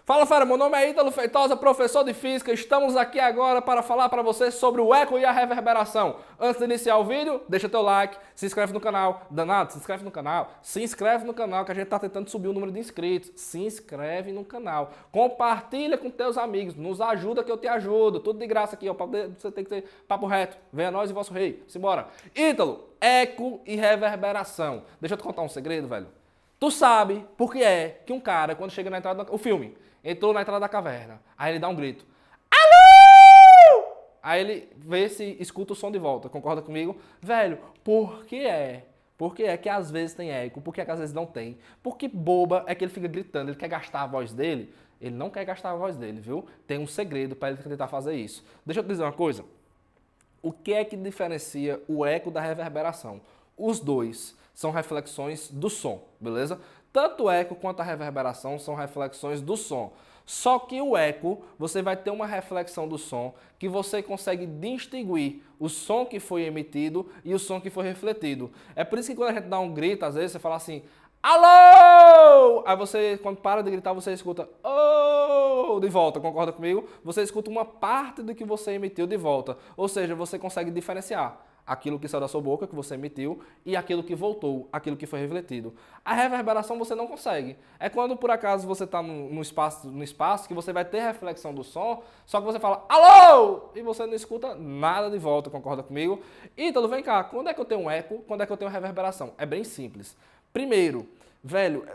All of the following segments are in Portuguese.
Fala, fera, meu nome é Ítalo Feitosa, professor de Física. Estamos aqui agora para falar para você sobre o eco e a reverberação. Antes de iniciar o vídeo, deixa teu like, se inscreve no canal. Danado, se inscreve no canal. Se inscreve no canal que a gente está tentando subir o número de inscritos. Se inscreve no canal. Compartilha com teus amigos. Nos ajuda que eu te ajudo. Tudo de graça aqui, ó. Você tem que ter papo reto. Venha nós e vosso rei. Simbora. Ítalo, eco e reverberação. Deixa eu te contar um segredo, velho. Tu sabe por que é que um cara, quando chega na entrada do filme, entrou na entrada da caverna, aí ele dá um grito, alô! Aí ele vê se escuta o som de volta, concorda comigo? Velho, por que é? Por que é que às vezes tem eco? Por que é que às vezes não tem? Porque boba é que ele fica gritando, ele quer gastar a voz dele? Ele não quer gastar a voz dele, viu? Tem um segredo para ele tentar fazer isso. Deixa eu te dizer uma coisa. O que é que diferencia o eco da reverberação? Os dois são reflexões do som, beleza? Tanto o eco quanto a reverberação são reflexões do som. Só que o eco, você vai ter uma reflexão do som que você consegue distinguir o som que foi emitido e o som que foi refletido. É por isso que quando a gente dá um grito, às vezes você fala assim, alô! Aí você, quando para de gritar, você escuta, oh! De volta, concorda comigo? Você escuta uma parte do que você emitiu de volta. Ou seja, você consegue diferenciar aquilo que saiu da sua boca, que você emitiu, e aquilo que voltou, aquilo que foi refletido. A reverberação você não consegue. É quando, por acaso, você está no espaço que você vai ter reflexão do som, só que você fala, alô! E você não escuta nada de volta, concorda comigo? Ítalo, vem cá, quando é que eu tenho um eco, quando é que eu tenho reverberação? É bem simples. Primeiro, velho,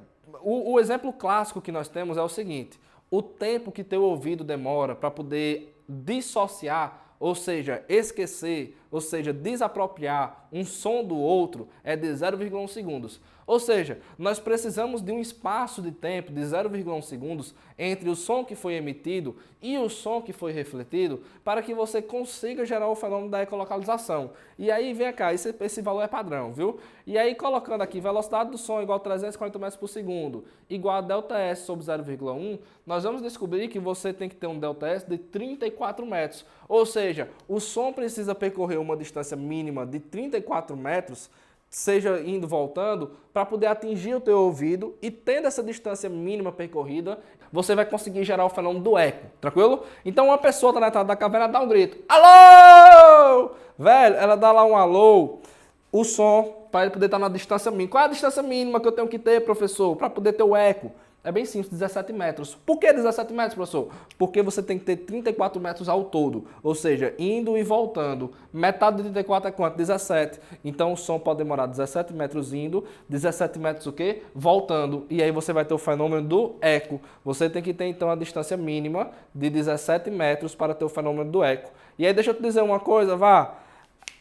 o exemplo clássico que nós temos é o seguinte, o tempo que teu ouvido demora para poder dissociar, ou seja, esquecer, ou seja, desapropriar um som do outro é de 0,1 segundos. Ou seja, nós precisamos de um espaço de tempo de 0,1 segundos entre o som que foi emitido e o som que foi refletido para que você consiga gerar o fenômeno da ecolocalização. E aí, vem cá, esse valor é padrão, viu? E aí, colocando aqui velocidade do som igual a 340 metros por segundo, igual a ΔS sobre 0,1, nós vamos descobrir que você tem que ter um ΔS de 34 metros. Ou seja, o som precisa percorrer uma distância mínima de 34 metros, seja indo e voltando, para poder atingir o teu ouvido e tendo essa distância mínima percorrida, você vai conseguir gerar o fenômeno do eco, tranquilo? Então uma pessoa está na entrada da caverna, dá um grito, alô! Velho, ela dá lá um alô, o som, para ele poder estar na distância mínima. Qual é a distância mínima que eu tenho que ter, professor, para poder ter o eco? É bem simples, 17 metros. Por que 17 metros, professor? Porque você tem que ter 34 metros ao todo, ou seja, indo e voltando. Metade de 34 é quanto? 17. Então o som pode demorar 17 metros indo, 17 metros o quê? Voltando. E aí você vai ter o fenômeno do eco. Você tem que ter então a distância mínima de 17 metros para ter o fenômeno do eco. E aí deixa eu te dizer uma coisa,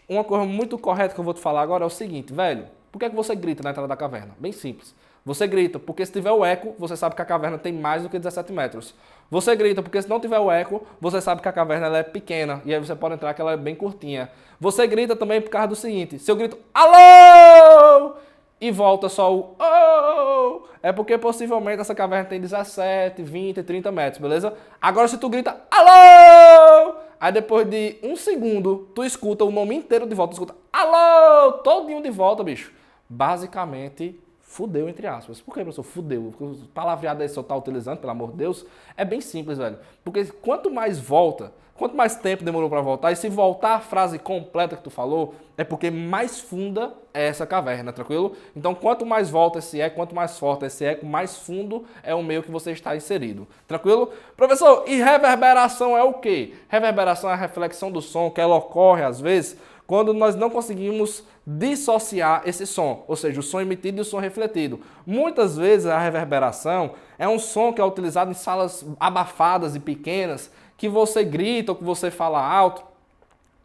uma coisa muito correta que eu vou te falar agora é o seguinte, velho. Por que é que você grita na entrada da caverna? Bem simples. Você grita porque se tiver o eco, você sabe que a caverna tem mais do que 17 metros. Você grita porque se não tiver o eco, você sabe que a caverna ela é pequena e aí você pode entrar que ela é bem curtinha. Você grita também por causa do seguinte, se eu grito alô e volta só o oh, é porque possivelmente essa caverna tem 17, 20, 30 metros, beleza? Agora se tu grita alô, aí depois de um segundo, tu escuta o nome inteiro de volta, tu escuta alô, todinho de volta, bicho. Basicamente, fudeu, entre aspas. Por que, professor? Fudeu. O palavreado aí que você está utilizando, pelo amor de Deus, é bem simples, velho. Porque quanto mais volta, quanto mais tempo demorou para voltar, e se voltar a frase completa que tu falou, é porque mais funda é essa caverna, tranquilo? Então, quanto mais volta esse eco, quanto mais forte esse eco, mais fundo é o meio que você está inserido. Tranquilo? Professor, e reverberação é o quê? Reverberação é a reflexão do som, que ela ocorre, às vezes, quando nós não conseguimos dissociar esse som, ou seja, o som emitido e o som refletido. Muitas vezes a reverberação é um som que é utilizado em salas abafadas e pequenas, que você grita ou que você fala alto,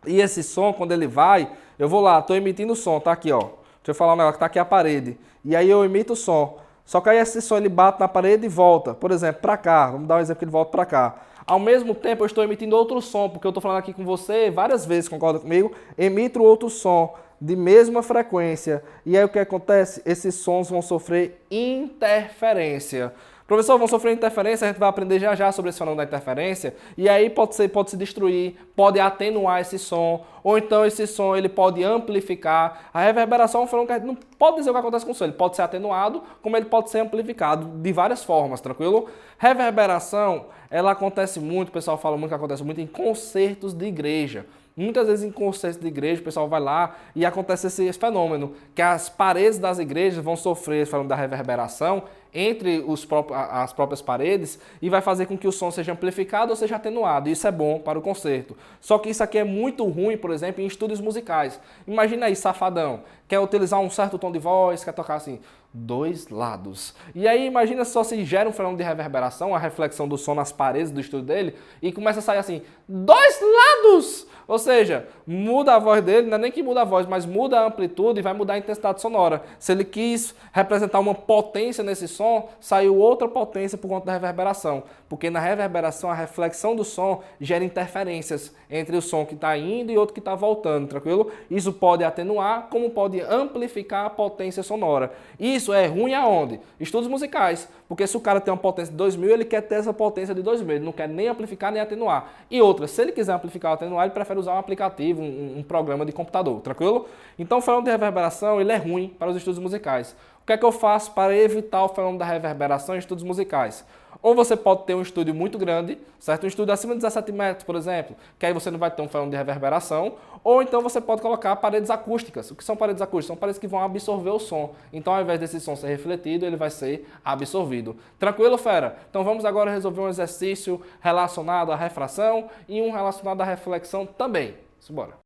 e esse som, quando ele vai, eu vou lá, estou emitindo o som, tá aqui, ó. Deixa eu falar um negócio, tá aqui a parede, e aí eu emito o som. Só que aí esse som ele bate na parede e volta, por exemplo, para cá, vamos dar um exemplo que ele volta para cá. Ao mesmo tempo eu estou emitindo outro som, porque eu estou falando aqui com você várias vezes, concorda comigo? Emito outro som de mesma frequência. E aí o que acontece? Esses sons vão sofrer interferência. Professor, vão sofrer interferência, a gente vai aprender já já sobre esse fenômeno da interferência, e aí pode se destruir, pode atenuar esse som, ou então esse som ele pode amplificar. A reverberação é um fenômeno que a gente não pode dizer o que acontece com o som, ele pode ser atenuado, como ele pode ser amplificado de várias formas, tranquilo? Reverberação, ela acontece muito, o pessoal fala muito que acontece muito em concertos de igreja. Muitas vezes em concertos de igreja o pessoal vai lá e acontece esse fenômeno, que as paredes das igrejas vão sofrer esse fenômeno da reverberação entre as próprias paredes e vai fazer com que o som seja amplificado ou seja atenuado. Isso é bom para o concerto. Só que isso aqui é muito ruim, por exemplo, em estúdios musicais. Imagina aí, Safadão, quer utilizar um certo tom de voz, quer tocar assim, dois lados. E aí imagina só se gera um fenômeno de reverberação, a reflexão do som nas paredes do estúdio dele, e começa a sair assim, dois lados! Ou seja, muda a voz dele, não é nem que muda a voz, mas muda a amplitude e vai mudar a intensidade sonora. Se ele quis representar uma potência nesse som, saiu outra potência por conta da reverberação. Porque na reverberação, a reflexão do som gera interferências entre o som que está indo e outro que está voltando, tranquilo? Isso pode atenuar, como pode amplificar a potência sonora. Isso é ruim aonde? Estudos musicais. Porque se o cara tem uma potência de 2000, ele quer ter essa potência de 2000. Ele não quer nem amplificar nem atenuar. E outra, se ele quiser amplificar ou atenuar, ele prefere usar um aplicativo, um programa de computador, tranquilo? Então o fenômeno de reverberação ele é ruim para os estudos musicais. O que é que eu faço para evitar o fenômeno da reverberação em estudos musicais? Ou você pode ter um estúdio muito grande, certo? Um estúdio acima de 17 metros, por exemplo, que aí você não vai ter um fenômeno de reverberação. Ou então você pode colocar paredes acústicas. O que são paredes acústicas? São paredes que vão absorver o som. Então, ao invés desse som ser refletido, ele vai ser absorvido. Tranquilo, fera? Então vamos agora resolver um exercício relacionado à refração e um relacionado à reflexão também. Simbora.